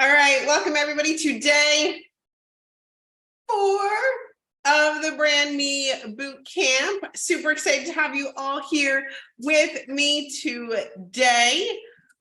All right, welcome everybody to day 4 of the BrandMe Bootcamp. Super excited to have you all here with me today.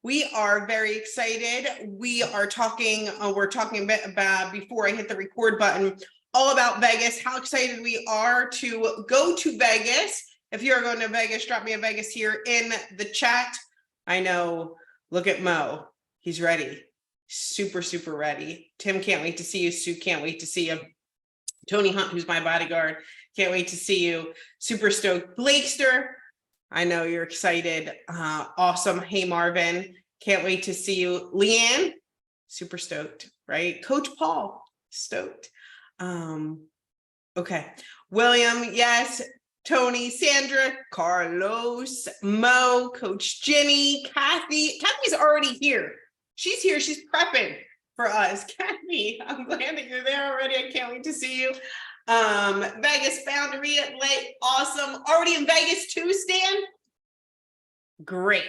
We are very excited. We're talking a bit about, before I hit the record button, all about Vegas, how excited we are to go to Vegas. If you're going to Vegas, drop me a Vegas here in the chat. I know, look at Mo, he's ready. Super ready. Tim, can't wait to see you. Sue, can't wait to see you. Tony Hunt, who's my bodyguard, can't wait to see you. Super stoked. Blakester, I know you're excited. Awesome. Hey, Marvin, can't wait to see you. Leanne, super stoked, right? Coach Paul, stoked. Okay. William, yes. Tony, Sandra, Carlos, Mo, Coach Jenny, Kathy. Kathy's already here. She's here. She's prepping for us. Kathy, I'm glad that you're there already. I can't wait to see you. Vegas Foundry at Lake. Awesome. Already in Vegas too, Stan? Great.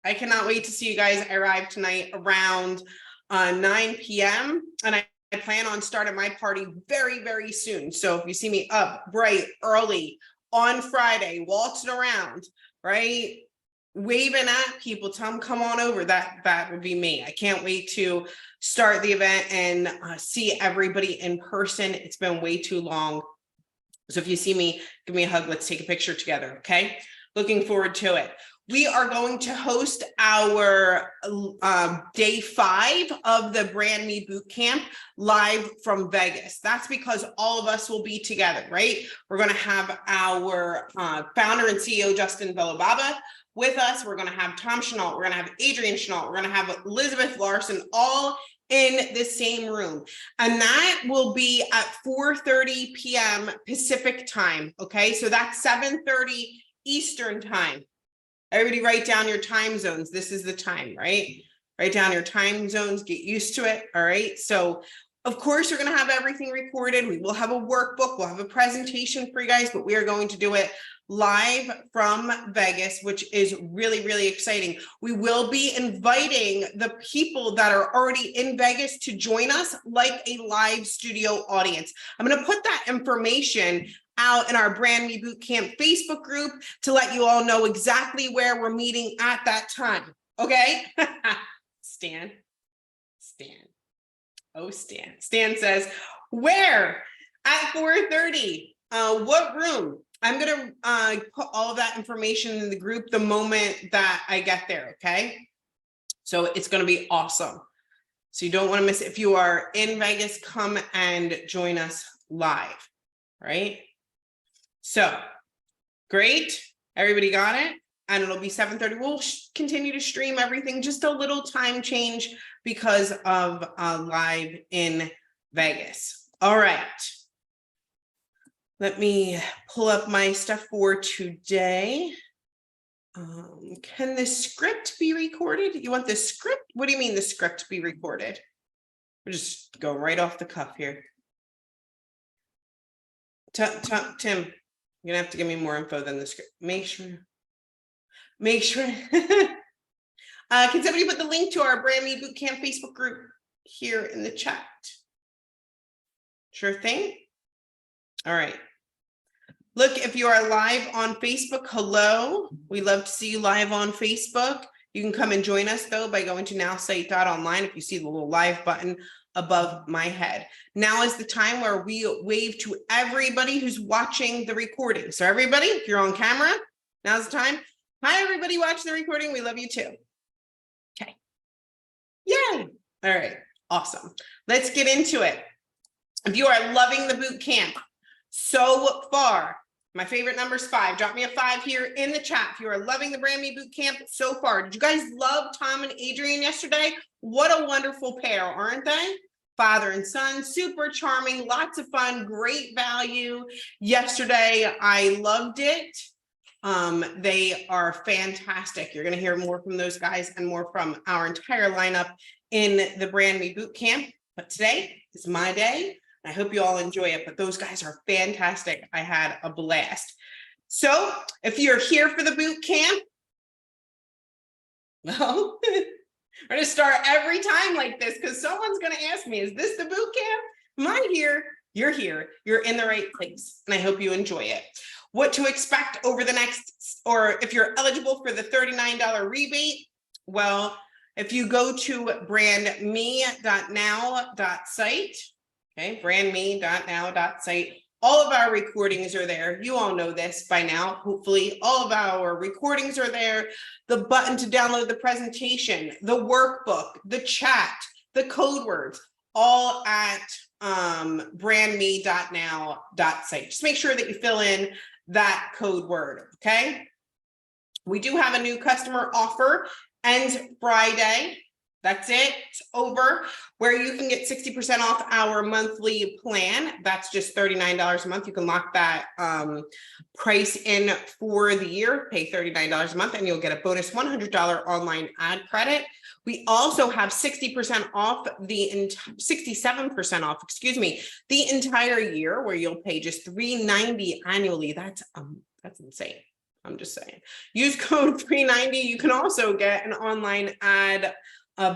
I cannot wait to see you guys. I arrived tonight around 9 p.m. and I plan on starting my party very soon. So if you see me up bright, early on Friday, waltzing around, right? Waving at people, tell them come on over. That would be me. I can't wait to start the event and see everybody in person. It's been way too long. So if you see me, give me a hug. Let's take a picture together. Okay. Looking forward to it. We are going to host our day 5 of the BrandMe Bootcamp live from Vegas. That's because all of us will be together, right? We're going to have our founder and CEO, Justin Villababa, with us. We're going to have Tom Chenault. We're going to have Adrian Chenault. We're going to have Elizabeth Larson, all in the same room. And that will be at 4:30 p.m. Pacific time. Okay, so that's 7:30 Eastern time. Everybody write down your time zones. This is the time, right? Write down your time zones, get used to it. All right. So of course, you're going to have everything recorded. We will have a workbook. We'll have a presentation for you guys, but we are going to do it live from Vegas, which is really exciting. We will be inviting the people that are already in Vegas to join us like a live studio audience. I'm going to put that information out in our BrandMe Bootcamp Facebook group to let you all know exactly where we're meeting at that time. Okay? Stan. Oh, Stan. Stan says, where? At 4:30. What room? I'm going to put all of that information in the group the moment that I get there, okay? So it's going to be awesome. So you don't want to miss it. If you are in Vegas, come and join us live, right? So, great. Everybody got it? And it'll be 7:30. We'll continue to stream everything, just a little time change because of live in Vegas. All right. Let me pull up my stuff for today. Can the script be recorded? You want the script? What do you mean the script be recorded? We're just going right off the cuff here. Tim, you're gonna have to give me more info than the script. Make sure. Can somebody put the link to our BrandMe Bootcamp Facebook group here in the chat? Sure thing. All right. Look, if you are live on Facebook, hello. We love to see you live on Facebook. You can come and join us though by going to Nowsite.Online. If you see the little live button above my head. Now is the time where we wave to everybody who's watching the recording. So everybody, if you're on camera, now's the time. Hi, everybody watching the recording. We love you too. Okay. Yay. All right. Awesome. Let's get into it. If you are loving the boot camp so far, my favorite number is 5. Drop me a 5 here in the chat. If you are loving the BrandMe Bootcamp so far. Did you guys love Tom and Adrian yesterday? What a wonderful pair, aren't they? Father and son, super charming, lots of fun, great value. Yesterday, I loved it. They are fantastic. You're going to hear more from those guys and more from our entire lineup in the BrandMe Bootcamp. But today is my day. I hope you all enjoy it, but those guys are fantastic. I had a blast. So if you're here for the boot camp, well, We're going to start every time like this because someone's going to ask me, is this the boot camp? Am I here? You're here. You're in the right place. And I hope you enjoy it. What to expect over the next, or if you're eligible for the $39 rebate, well, if you go to brandme.now.site, okay, brandme.now.site, all of our recordings are there. You all know this by now. Hopefully, all of our recordings are there. The button to download the presentation, the workbook, the chat, the code words, all at brandme.now.site. Just make sure that you fill in that code word, okay? We do have a new customer offer, ends Friday. That's it, it's over, where you can get 60% off our monthly plan. That's just $39 a month. You can lock that price in for the year, pay $39 a month, and you'll get a bonus $100 online ad credit. We also have 60% off 67% off, excuse me, the entire year, where you'll pay just $390 annually. That's insane. I'm just saying. Use code 390. You can also get an online ad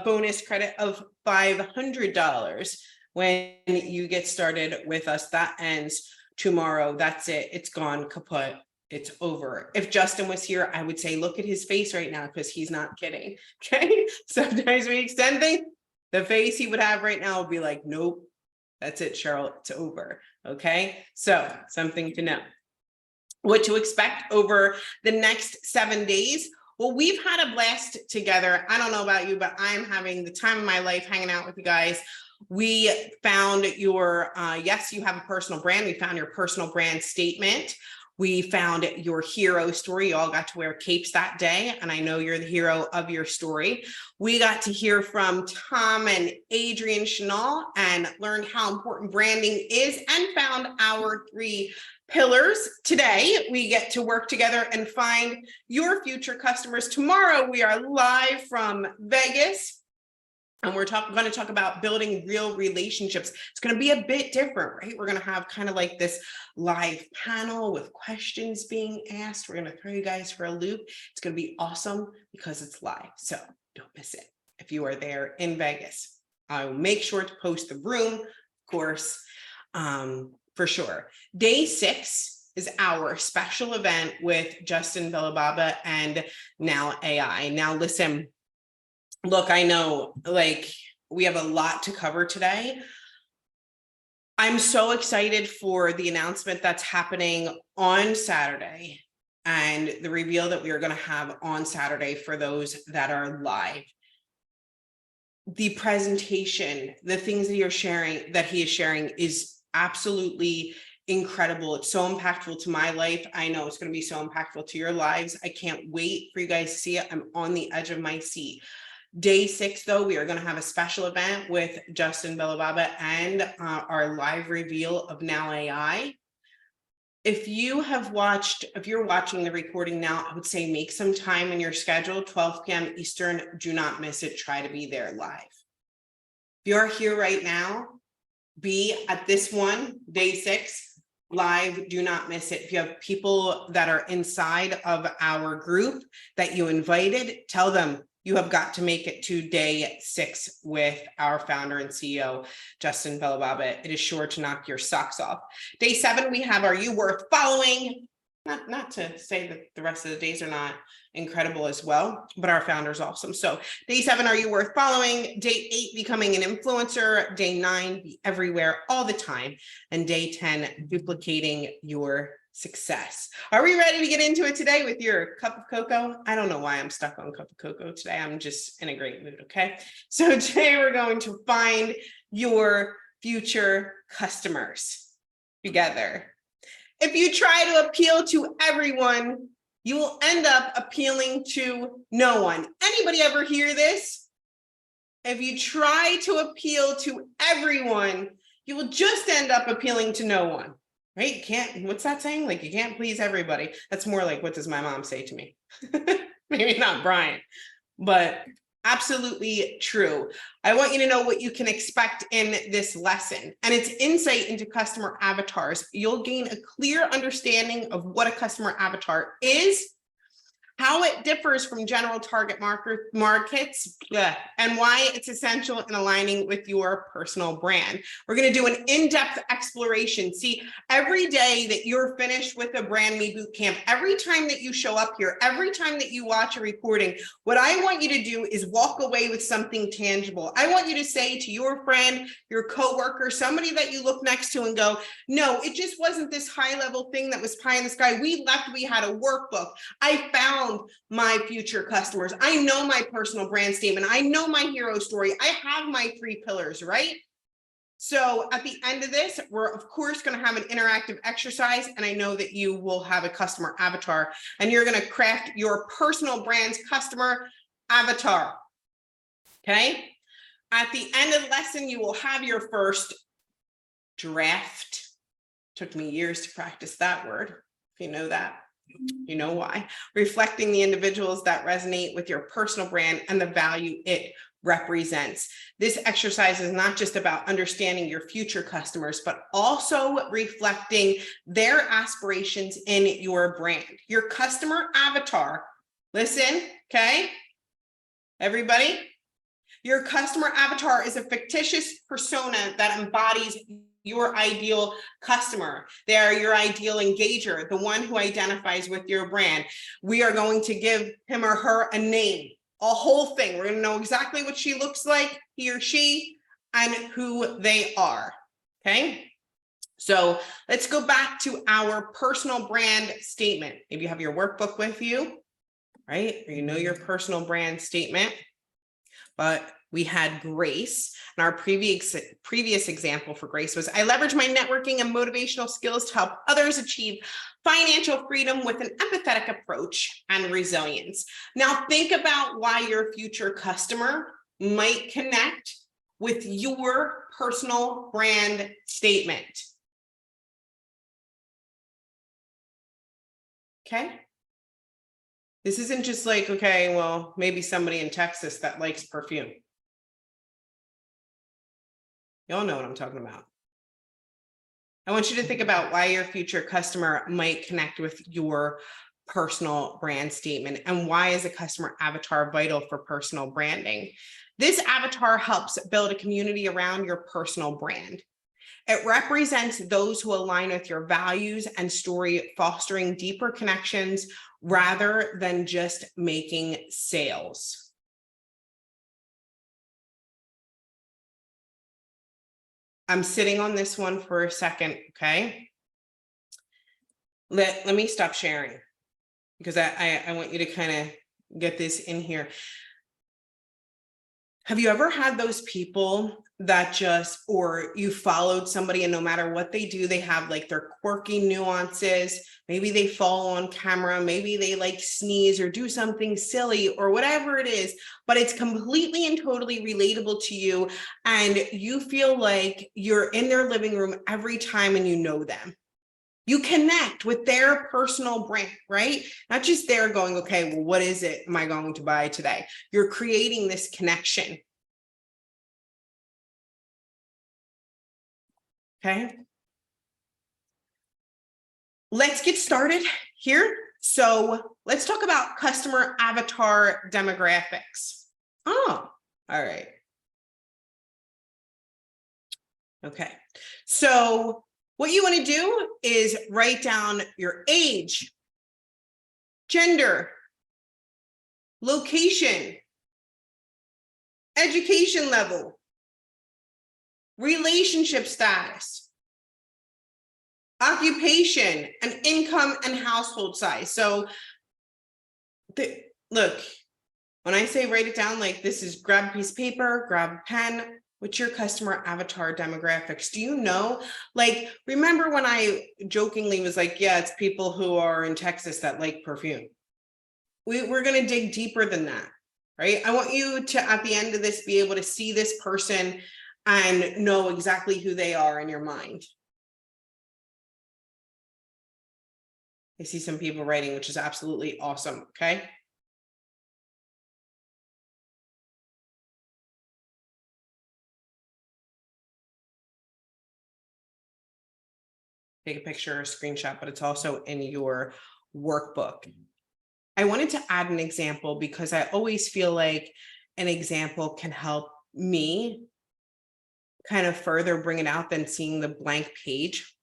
bonus credit of $500 when you get started with us. That ends tomorrow. That's it. It's gone kaput. It's over. If Justin was here, I would say, look at his face right now, because he's not kidding. Okay. Sometimes we extend things. The face he would have right now would be like, nope, that's it, Cheryl. It's over. Okay. So something to know. What to expect over the next 7 days. Well, we've had a blast together. I don't know about you, but I'm having the time of my life hanging out with you guys. We found your, yes, you have a personal brand. We found your personal brand statement. We found your hero story. You all got to wear capes that day, and I know you're the hero of your story. We got to hear from Tom and Adrian Chanel and learned how important branding is, and found our 3 pillars. Today, we get to work together and find your future customers. Tomorrow, we are live from Vegas. And we're going to talk about building real relationships. It's going to be a bit different, right? We're going to have kind of like this live panel with questions being asked. We're going to throw you guys for a loop. It's going to be awesome because it's live. So don't miss it. If you are there in Vegas, I will make sure to post the room, of course, for sure. Day 6 is our special event with Justin Bellababa and Now AI. Now, listen. Look, I know, like, we have a lot to cover today. I'm so excited for the announcement that's happening on Saturday and the reveal that we are going to have on Saturday for those that are live. The presentation, the things that he is sharing is absolutely incredible. It's so impactful to my life. I know it's going to be so impactful to your lives. I can't wait for you guys to see it. I'm on the edge of my seat. Day 6, though, we are going to have a special event with Justin Bellababa and our live reveal of Now AI. If you're watching the recording now, I would say make some time in your schedule, 12 p.m. Eastern. Do not miss it. Try to be there live. If you're here right now, be at this one, day 6, live. Do not miss it. If you have people that are inside of our group that you invited, tell them you have got to make it to day 6 with our founder and CEO, Justin Bellababa. It is sure to knock your socks off. Day 7, we have Are You Worth Following? Not to say that the rest of the days are not incredible as well, but our founder is awesome. So day 7, Are You Worth Following? Day 8, Becoming an Influencer. Day 9, Be Everywhere All the Time. And day 10, Duplicating Your Success. Are we ready to get into it today with your cup of cocoa? I don't know why I'm stuck on cup of cocoa today. I'm just in a great mood, okay? So today we're going to find your future customers together. If you try to appeal to everyone, you will end up appealing to no one. Anybody ever hear this? If you try to appeal to everyone, you will just end up appealing to no one. Right? You can't, what's that saying? Like, you can't please everybody. That's more like, what does my mom say to me? Maybe not Brian, but absolutely true. I want you to know what you can expect in this lesson, and it's insight into customer avatars. You'll gain a clear understanding of what a customer avatar is, how it differs from general target markets, and why it's essential in aligning with your personal brand. We're going to do an in-depth exploration. See, every day that you're finished with a BrandMe Bootcamp, every time that you show up here, every time that you watch a recording, what I want you to do is walk away with something tangible. I want you to say to your friend, your coworker, somebody that you look next to and go, no, it just wasn't this high-level thing that was pie in the sky. We left, we had a workbook. I found my future customers. I know my personal brand statement. I know my hero story. I have my 3 pillars, right? So at the end of this, we're of course going to have an interactive exercise, and I know that you will have a customer avatar, and you're going to craft your personal brand's customer avatar. Okay. At the end of the lesson, you will have your first draft. Took me years to practice that word. If you know that, you know why. Reflecting the individuals that resonate with your personal brand and the value it represents. This exercise is not just about understanding your future customers, but also reflecting their aspirations in your brand. Your customer avatar, listen, okay, everybody, your customer avatar is a fictitious persona that embodies your ideal customer. They are your ideal engager, the one who identifies with your brand. We are going to give him or her a name, a whole thing. We're going to know exactly what she looks like, he or she, and who they are. Okay. So let's go back to our personal brand statement. Maybe you have your workbook with you, right? Or you know your personal brand statement. But we had Grace, and our previous example for Grace was, I leverage my networking and motivational skills to help others achieve financial freedom with an empathetic approach and resilience. Now think about why your future customer might connect with your personal brand statement. Okay. This isn't just like, okay, well, maybe somebody in Texas that likes perfume. Y'all know what I'm talking about. I want you to think about why your future customer might connect with your personal brand statement, and why is a customer avatar vital for personal branding. This avatar helps build a community around your personal brand. It represents those who align with your values and story, fostering deeper connections rather than just making sales. I'm sitting on this one for a second, okay? Let me stop sharing, because I want you to kind of get this in here. Have you ever had those people that just, or you followed somebody and no matter what they do, they have like their quirky nuances. Maybe they fall on camera, maybe they like sneeze or do something silly or whatever it is, but it's completely and totally relatable to you. And you feel like you're in their living room every time and you know them. You connect with their personal brand, right? Not just they're going, okay, well, what is it am I going to buy today? You're creating this connection. Okay. Let's get started here. So let's talk about customer avatar demographics. Oh, all right. Okay. So what you want to do is write down your age, gender, location, education level, relationship status, occupation, and income and household size. So look, when I say write it down, like this is grab a piece of paper, grab a pen. What's your customer avatar demographics? Do you know? Like, remember when I jokingly was like, yeah, it's people who are in Texas that like perfume. We're going to dig deeper than that, right? I want you to, at the end of this, be able to see this person and know exactly who they are in your mind. I see some people writing, which is absolutely awesome. Okay. Take a picture or a screenshot, but it's also in your workbook. I wanted to add an example because I always feel like an example can help me kind of further bring it out than seeing the blank page.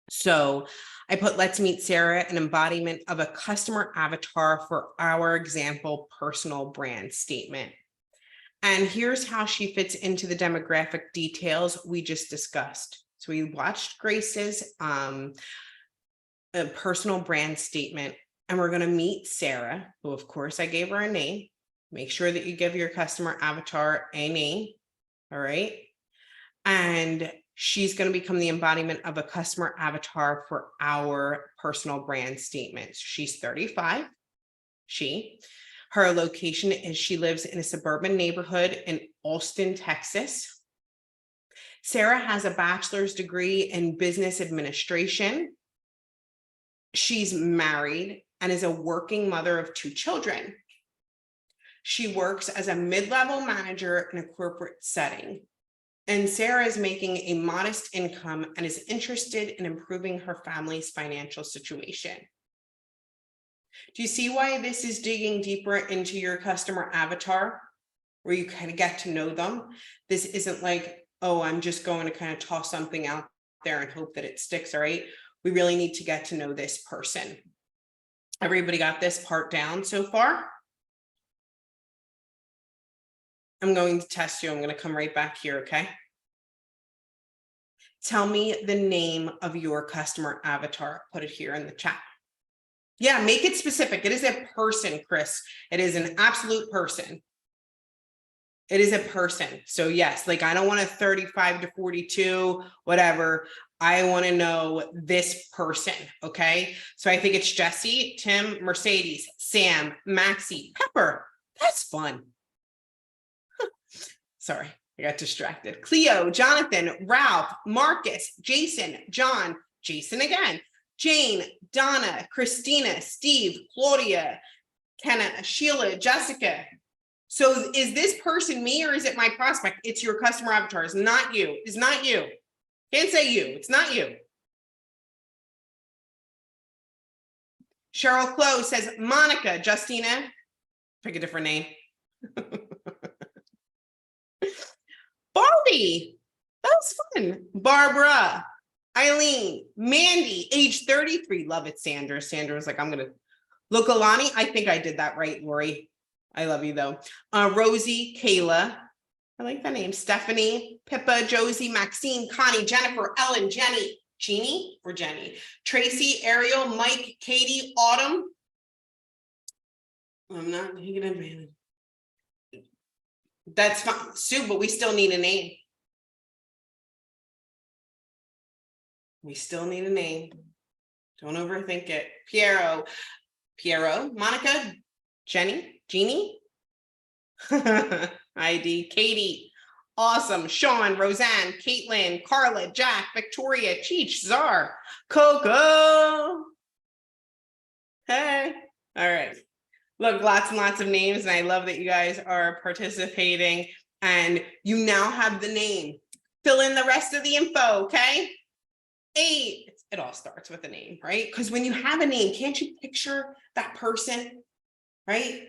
So I put, let's meet Sarah, an embodiment of a customer avatar for our example personal brand statement. And here's how she fits into the demographic details we just discussed. So we watched Grace's a personal brand statement, and we're going to meet Sarah, who of course I gave her a name. Make sure that you give your customer avatar a name. All right. And she's going to become the embodiment of a customer avatar for our personal brand statements. She's 35. Her location is she lives in a suburban neighborhood in Austin, Texas. Sarah has a bachelor's degree in business administration. She's married and is a working mother of 2 children. She works as a mid-level manager in a corporate setting. And Sarah is making a modest income and is interested in improving her family's financial situation. Do you see why this is digging deeper into your customer avatar, where you kind of get to know them? This isn't like, oh, I'm just going to kind of toss something out there and hope that it sticks, all right? We really need to get to know this person. Everybody got this part down so far? I'm going to test you. I'm going to come right back here, okay? Tell me the name of your customer avatar. Put it here in the chat. Yeah, make it specific. It is a person, Chris. It is an absolute person. It is a person. So yes, like I don't want a 35 to 42, whatever. I want to know this person, okay? So I think it's Jesse, Tim, Mercedes, Sam, Maxie, Pepper. That's fun. Sorry, I got distracted. Cleo, Jonathan, Ralph, Marcus, Jason, John, Jason again, Jane, Donna, Christina, Steve, Claudia, Kenna, Sheila, Jessica. So is this person me or is it my prospect? It's your customer avatar. It's not you. It's not you. Can't say you. It's not you. Cheryl Close says, Monica, Justina. Pick a different name. Barbie. That was fun. Barbara. Eileen. Mandy, age 33. Love it, Sandra. Sandra was like, I'm going to look. Alani. I think I did that right, Lori. I love you though. Rosie, Kayla. I like that name. Stephanie, Pippa, Josie, Maxine, Connie, Jennifer, Ellen, Jenny, Jeannie or Jenny, Tracy, Ariel, Mike, Katie, Autumn. I'm not taking advantage. That's fine, Sue, but we still need a name. We still need a name. Don't overthink it. Piero, Monica, Jenny, Jeannie. ID, Katie, awesome, Sean, Roseanne, Caitlin, Carla, Jack, Victoria, Cheech, Czar, Coco. Hey, all right. Look, lots and lots of names, and I love that you guys are participating, and you now have the name. Fill in the rest of the info, okay? 8, it all starts with a name, right? Because when you have a name, can't you picture that person, right?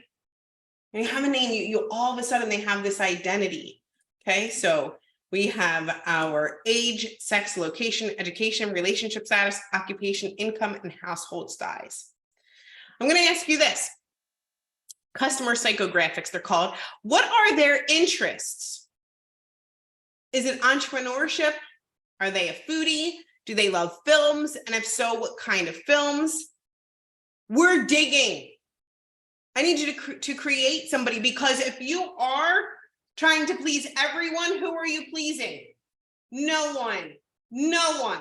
When you have a name, you all of a sudden they have this identity. Okay, so we have our age, sex, location, education, relationship status, occupation, income, and household size. I'm going to ask you this. Customer psychographics, they're called. What are their interests? Is it entrepreneurship? Are they a foodie? Do they love films? And if so, what kind of films? We're digging. I need you to create somebody, because if you are trying to please everyone, who are you pleasing? No one. No one.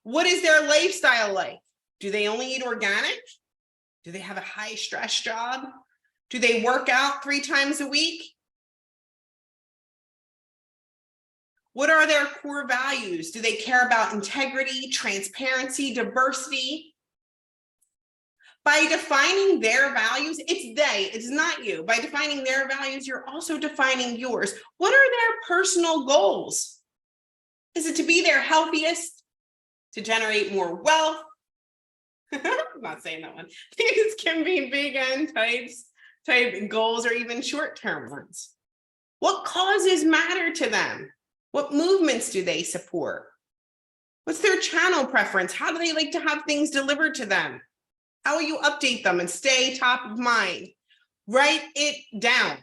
What is their lifestyle like? Do they only eat organic? Do they have a high stress job? Do they work out 3 times a week? What are their core values? Do they care about integrity, transparency, diversity? By defining their values, it's they, it's not you. By defining their values, you're also defining yours. What are their personal goals? Is it to be their healthiest? To generate more wealth? I'm not saying that one. These can be big end type goals or even short-term ones. What causes matter to them? What movements do they support? What's their channel preference? How do they like to have things delivered to them? How will you update them and stay top of mind? Write it down.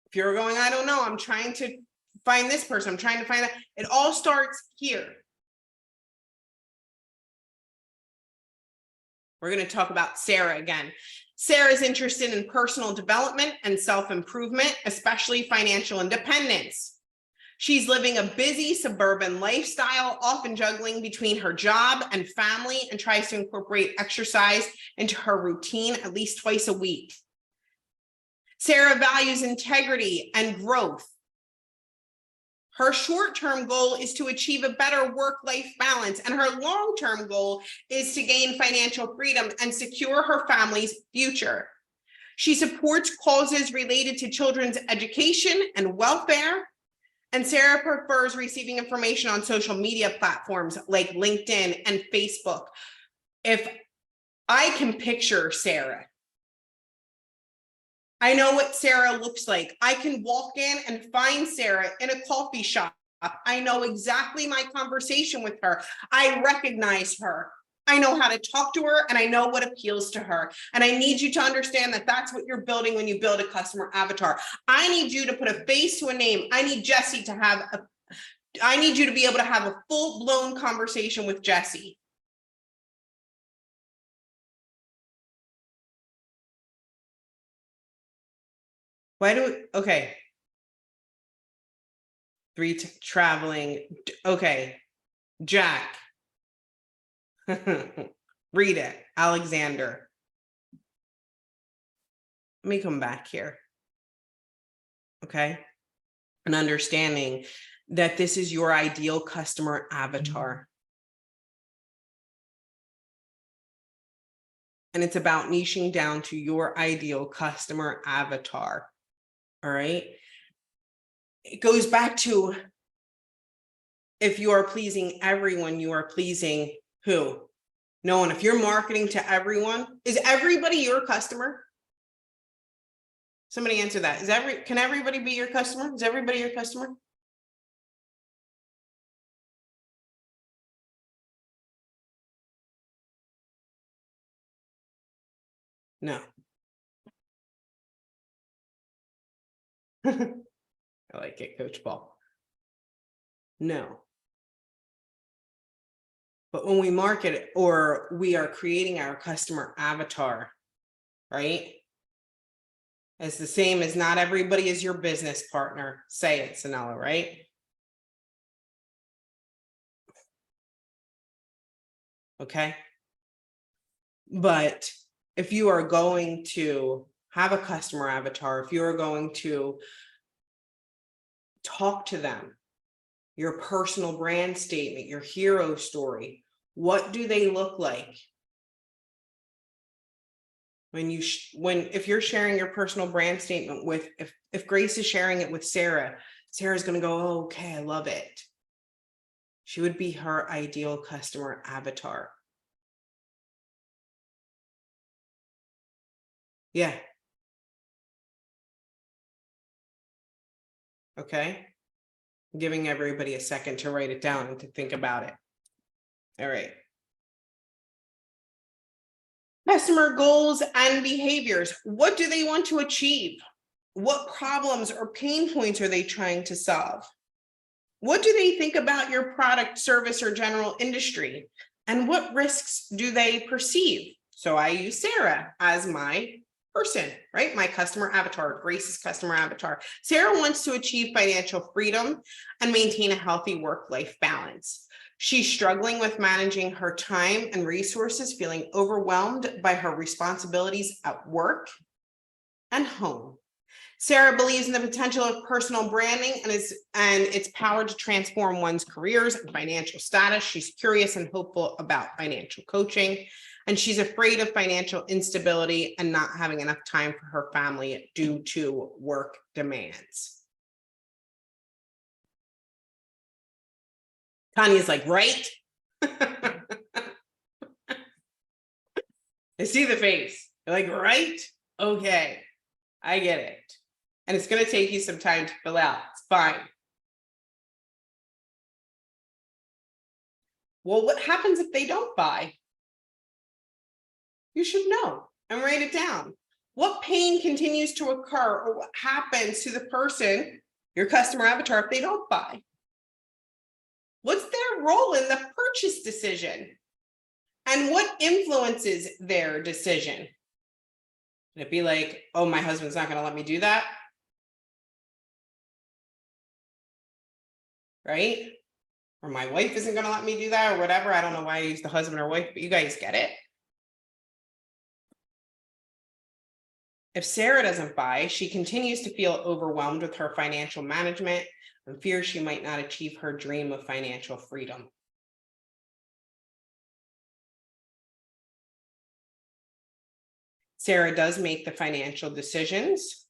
If you're going, I don't know, I'm trying to find this person, I'm trying to find that. It all starts here. We're going to talk about Sarah again. Sarah's interested in personal development and self-improvement, especially financial independence. She's living a busy suburban lifestyle, often juggling between her job and family, and tries to incorporate exercise into her routine at least twice a week. Sarah values integrity and growth. Her short-term goal is to achieve a better work-life balance, and her long-term goal is to gain financial freedom and secure her family's future. She supports causes related to children's education and welfare, and Sarah prefers receiving information on social media platforms like LinkedIn and Facebook. If I can picture Sarah, I know what Sarah looks like. I can walk in and find Sarah in a coffee shop. I know exactly my conversation with her. I recognize her. I know how to talk to her, and I know what appeals to her. And I need you to understand that that's what you're building when you build a customer avatar. I need you to put a face to a name. I need Jessie to have I need you to be able to have a full-blown conversation with Jessie. Why do we, okay. 3 traveling. Okay. Jack. Rita, Alexander. Let me come back here. Okay. And understanding that this is your ideal customer avatar. And it's about niching down to your ideal customer avatar. All right. It goes back to, if you are pleasing everyone, you are pleasing who? No one. If you're marketing to everyone, is everybody your customer? Somebody answer that. Can everybody be your customer? Is everybody your customer? No. I like it, Coach Paul. No. But when we market it, or we are creating our customer avatar, right? It's the same as not everybody is your business partner. Say it, Sanella, right? Okay. But if you are going to have a customer avatar, if you are going to talk to them, your personal brand statement, your hero story, what do they look like? When you if you're sharing your personal brand statement with, if Grace is sharing it with Sarah, Sarah's going to go, oh, okay, I love it. She would be her ideal customer avatar. Yeah. Okay. I'm giving everybody a second to write it down and to think about it. All right. Customer goals and behaviors. What do they want to achieve? What problems or pain points are they trying to solve? What do they think about your product, service, or general industry? And what risks do they perceive? So I use Sarah as my person, right? My customer avatar, Grace's customer avatar. Sarah wants to achieve financial freedom and maintain a healthy work-life balance. She's struggling with managing her time and resources, feeling overwhelmed by her responsibilities at work and home. Sarah believes in the potential of personal branding and its power to transform one's careers and financial status. She's curious and hopeful about financial coaching, and she's afraid of financial instability and not having enough time for her family due to work demands. Tanya's like, right? I see the face. You're like, right? Okay, I get it. And it's going to take you some time to fill out. It's fine. Well, what happens if they don't buy? You should know and write it down. What pain continues to occur, or what happens to the person, your customer avatar, if they don't buy? What's their role in the purchase decision? And what influences their decision? Would it be like, oh, my husband's not going to let me do that? Right? Or my wife isn't going to let me do that, or whatever. I don't know why I use the husband or wife, but you guys get it. If Sarah doesn't buy, she continues to feel overwhelmed with her financial management and fears she might not achieve her dream of financial freedom. Sarah does make the financial decisions,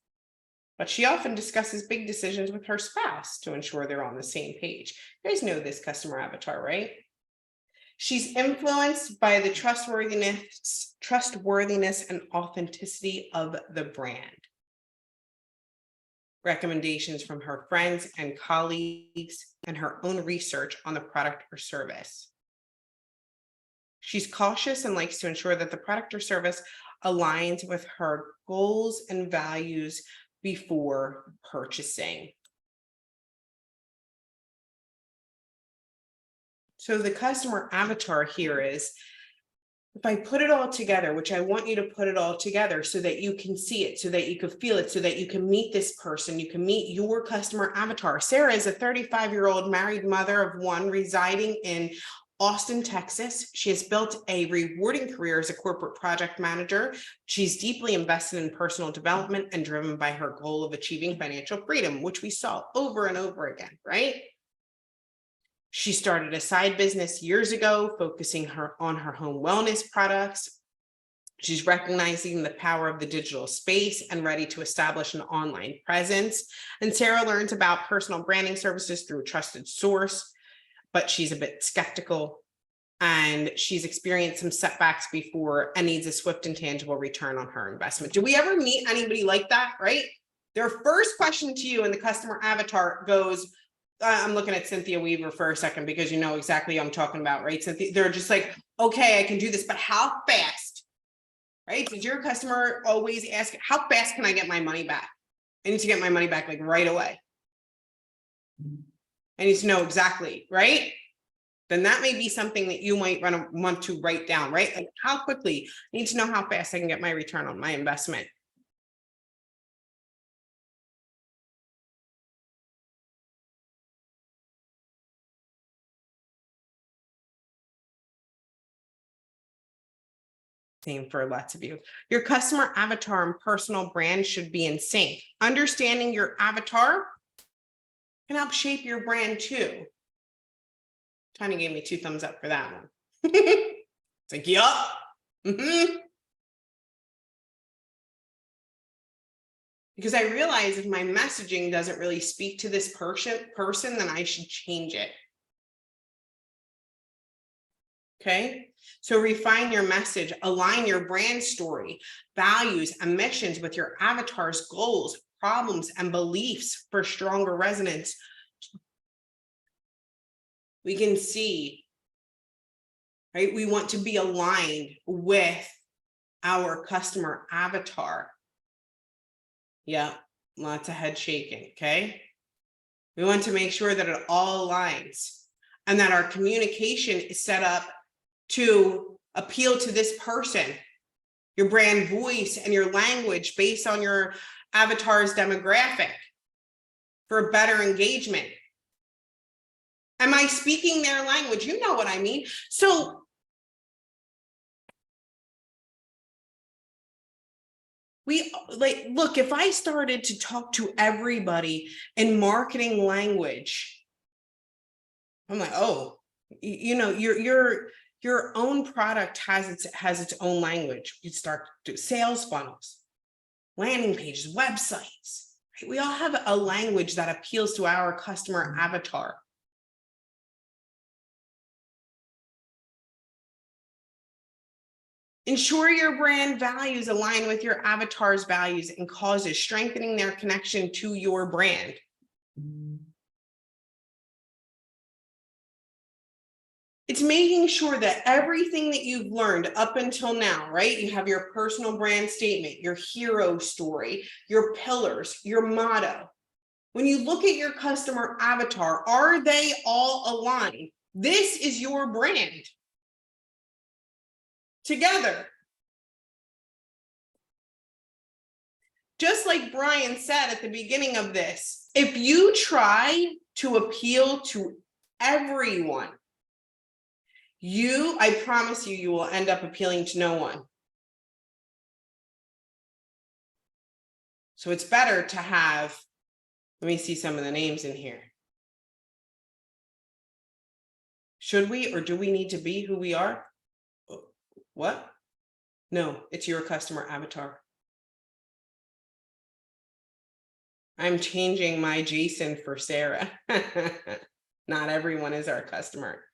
but she often discusses big decisions with her spouse to ensure they're on the same page. You guys know this customer avatar, right? She's influenced by the trustworthiness and authenticity of the brand. Recommendations from her friends and colleagues, and her own research on the product or service. She's cautious and likes to ensure that the product or service aligns with her goals and values before purchasing. So the customer avatar here is, if I put it all together, which I want you to put it all together so that you can see it, so that you can feel it, so that you can meet this person, you can meet your customer avatar. Sarah is a 35-year-old married mother of one residing in Austin, Texas. She has built a rewarding career as a corporate project manager. She's deeply invested in personal development and driven by her goal of achieving financial freedom, which we saw over and over again, right? She started a side business years ago, focusing on her home wellness products. She's recognizing the power of the digital space and ready to establish an online presence. And Sarah learns about personal branding services through a trusted source, but she's a bit skeptical, and she's experienced some setbacks before and needs a swift and tangible return on her investment. Do we ever meet anybody like that, right? Their first question to you in the customer avatar goes, I'm looking at Cynthia Weaver for a second because you know exactly what I'm talking about, right? Cynthia, they're just like, okay, I can do this, but how fast, right? Does your customer always ask, how fast can I get my money back? I need to get my money back like right away. I need to know exactly, right? Then that may be something that you might want to write down, right? Like how quickly, I need to know how fast I can get my return on my investment. Same for lots of you. Your customer avatar and personal brand should be in sync. Understanding your avatar can help shape your brand too. Tanya gave me 2 thumbs up for that one. It's like, yup. Because I realize if my messaging doesn't really speak to this person, then I should change it. Okay, so refine your message, align your brand story, values, and missions with your avatar's goals, problems, and beliefs for stronger resonance. We can see, right? We want to be aligned with our customer avatar. Yeah, lots of head shaking, okay? We want to make sure that it all aligns and that our communication is set up to appeal to this person, your brand voice and your language based on your avatar's demographic for better engagement. Am I speaking their language? You know what I mean. So look, if I started to talk to everybody in marketing language, I'm like, oh, you know, your own product has its own language. You start to do sales funnels, landing pages, websites. Right? We all have a language that appeals to our customer avatar. Ensure your brand values align with your avatar's values and causes, strengthening their connection to your brand. It's making sure that everything that you've learned up until now, right? You have your personal brand statement, your hero story, your pillars, your motto. When you look at your customer avatar, are they all aligned? This is your brand together. Just like Brian said at the beginning of this, if you try to appeal to everyone, I promise you, you will end up appealing to no one. So it's better to have, let me see some of the names in here. Should we, or do we need to be who we are? What? No, it's your customer avatar. I'm changing my Jason for Sarah. Not everyone is our customer.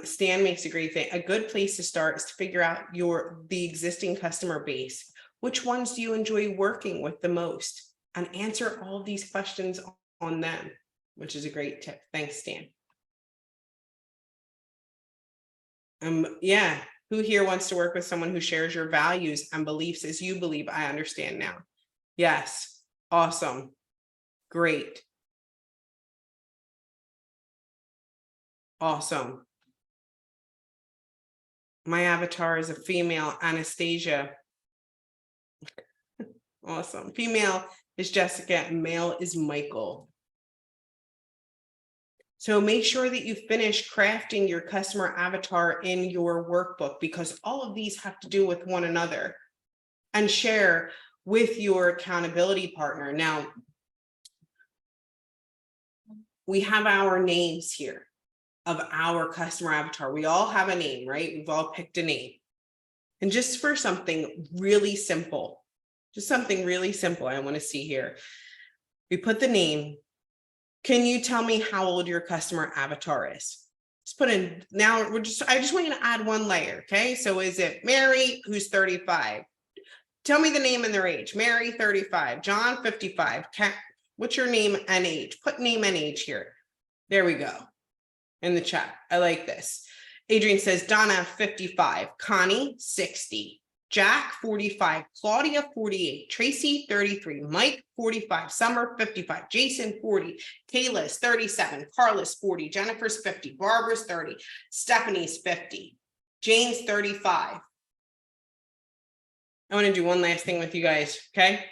Stan makes a great thing. A good place to start is to figure out the existing customer base. Which ones do you enjoy working with the most? And answer all of these questions on them, which is a great tip. Thanks, Stan. Yeah. Who here wants to work with someone who shares your values and beliefs as you believe? I understand now. Yes. Awesome. Great. Awesome. My avatar is a female, Anastasia. Awesome. Female is Jessica and male is Michael. So make sure that you finish crafting your customer avatar in your workbook, because all of these have to do with one another, and share with your accountability partner. Now, we have our names here of our customer avatar. We all have a name, right? We've all picked a name. And just for something really simple, I want to see here. We put the name. Can you tell me how old your customer avatar is? Just put in, now I just want you to add one layer, okay? So is it Mary, who's 35? Tell me the name and their age. Mary, 35. John, 55. What's your name and age? Put name and age here. There we go. In the chat. I like this. Adrian says, Donna, 55. Connie, 60. Jack, 45. Claudia, 48. Tracy, 33. Mike, 45. Summer, 55. Jason, 40. Kayla's 37. Carla's 40. Jennifer's 50. Barbara's 30. Stephanie's 50. Jane's 35. I want to do one last thing with you guys, okay?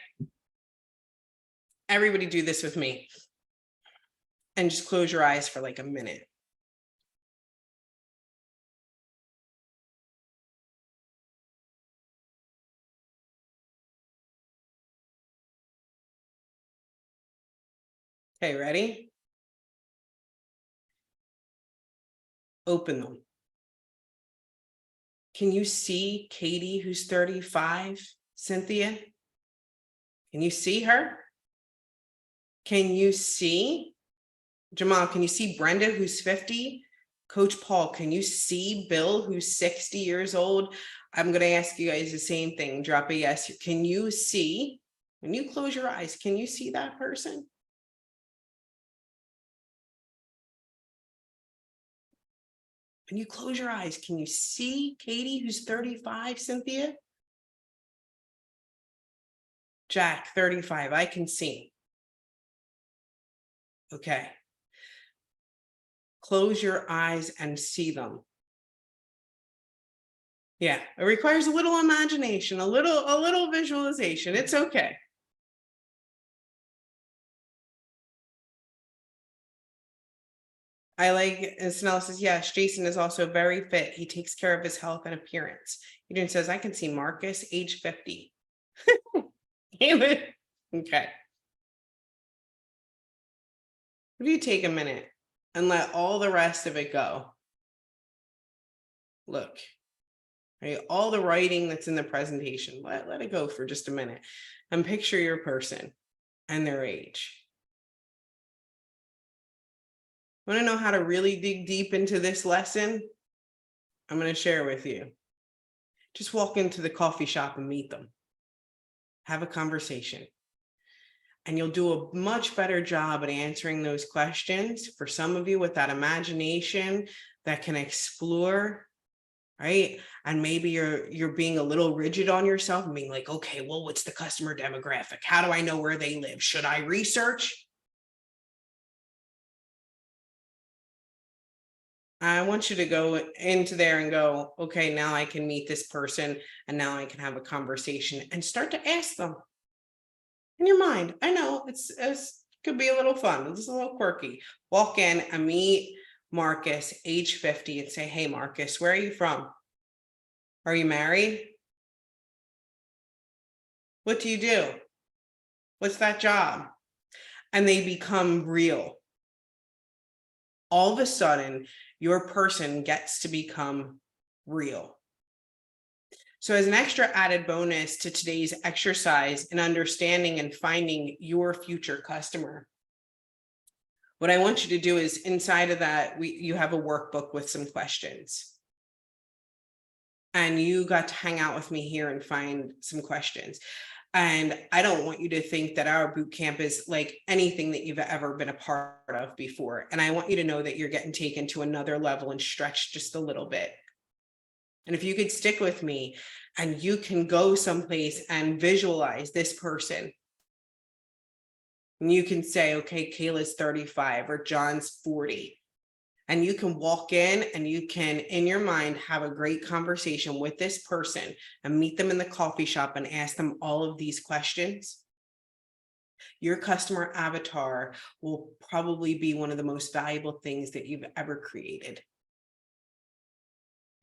Everybody do this with me. And just close your eyes for like a minute. Okay, ready? Open them. Can you see Katie, who's 35? Cynthia? Can you see her? Can you see Jamal? Can you see Brenda, who's 50? Coach Paul, can you see Bill, who's 60 years old? I'm going to ask you guys the same thing. Drop a yes. Can you see, when you close your eyes, can you see that person? When you close your eyes, can you see Katie, who's 35, Cynthia? Jack, 35, I can see. Okay. Close your eyes and see them. Yeah, it requires a little imagination, a little visualization. It's okay. I like, and Snell says, yes, Jason is also very fit. He takes care of his health and appearance. Eden says, I can see Marcus, age 50. Okay. If you take a minute and let all the rest of it go. Look, right? All the writing that's in the presentation, let it go for just a minute and picture your person and their age. Want to know how to really dig deep into this lesson? I'm going to share with you. Just walk into the coffee shop and meet them. Have a conversation. And you'll do a much better job at answering those questions for some of you with that imagination that can explore, right? And maybe you're being a little rigid on yourself and being like, okay, well, what's the customer demographic? How do I know where they live? Should I research? I want you to go into there and go, okay, now I can meet this person and now I can have a conversation and start to ask them in your mind. I know it's could be a little fun. It's a little quirky. Walk in and meet Marcus, age 50, and say, hey, Marcus, where are you from? Are you married? What do you do? What's that job? And they become real. All of a sudden, your person gets to become real. So as an extra added bonus to today's exercise in understanding and finding your future customer, what I want you to do is inside of that, you have a workbook with some questions. And you got to hang out with me here and find some questions. And I don't want you to think that our boot camp is like anything that you've ever been a part of before. And I want you to know that you're getting taken to another level and stretched just a little bit. And if you could stick with me and you can go someplace and visualize this person, and you can say, okay, Kayla's 35 or John's 40. And you can walk in and you can, in your mind, have a great conversation with this person and meet them in the coffee shop and ask them all of these questions. Your customer avatar will probably be one of the most valuable things that you've ever created.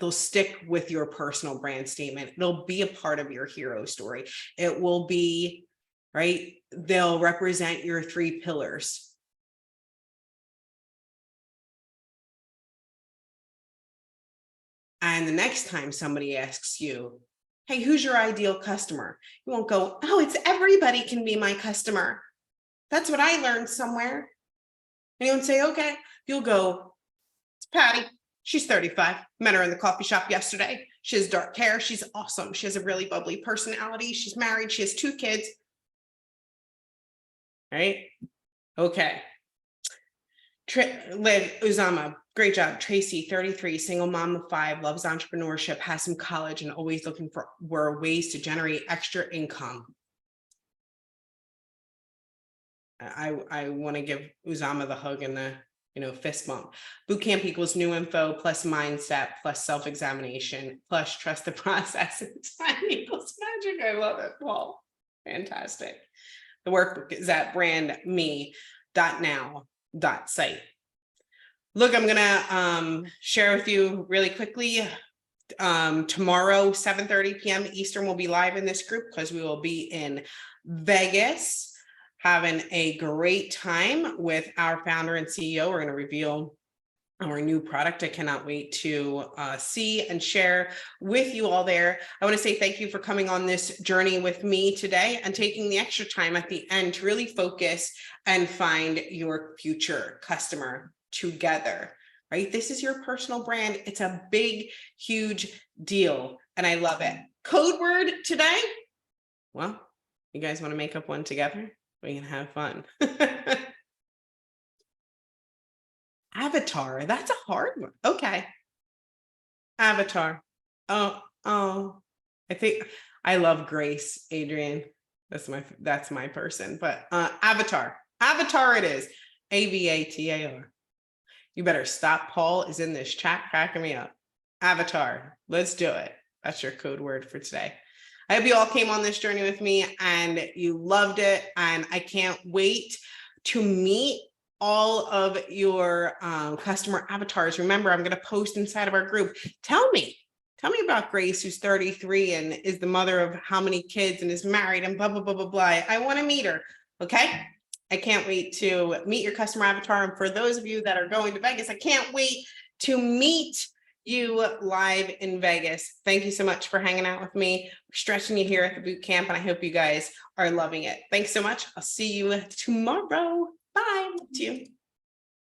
They'll stick with your personal brand statement. It'll be a part of your hero story. It will be, right? They'll represent your 3 pillars. And the next time somebody asks you, hey, who's your ideal customer? You won't go, oh, it's everybody can be my customer. That's what I learned somewhere. And you won't say, okay. You'll go, it's Patty. She's 35. Met her in the coffee shop yesterday. She has dark hair. She's awesome. She has a really bubbly personality. She's married. She has 2 kids. Right? Okay. Liv, Uzama, great job. Tracy, 33, single mom of 5, loves entrepreneurship, has some college, and always looking for ways to generate extra income. I want to give Uzama the hug and the fist bump. Bootcamp equals new info plus mindset plus self-examination plus trust the process. Time equals magic. I love it, Paul. Fantastic. The workbook is at brandme.now.site. Look, I'm gonna share with you really quickly. Tomorrow, 7:30 p.m. Eastern, we'll be live in this group because we will be in Vegas having a great time with our founder and CEO. We're going to reveal our new product. I cannot wait to see and share with you all there. I want to say thank you for coming on this journey with me today and taking the extra time at the end to really focus and find your future customer together, right? This is your personal brand. It's a big, huge deal, and I love it. Code word today? Well, you guys want to make up one together? We can have fun. Avatar, that's a hard one. Okay. Avatar. Oh, I think I love Grace, Adrian. That's my person, but Avatar. Avatar it is. AVATAR. You better stop. Paul is in this chat cracking me up. Avatar. Let's do it. That's your code word for today. I hope you all came on this journey with me and you loved it. And I can't wait to meet all of your customer avatars. Remember, I'm going to post inside of our group. Tell me about Grace, who's 33 and is the mother of how many kids and is married and blah, blah, blah, blah, blah. I want to meet her. Okay. I can't wait to meet your customer avatar. And for those of you that are going to Vegas, I can't wait to meet you live in Vegas. Thank you so much for hanging out with me. We're stretching you here at the boot camp, and I hope you guys are loving it. Thanks so much. I'll see you tomorrow. Bye. To you.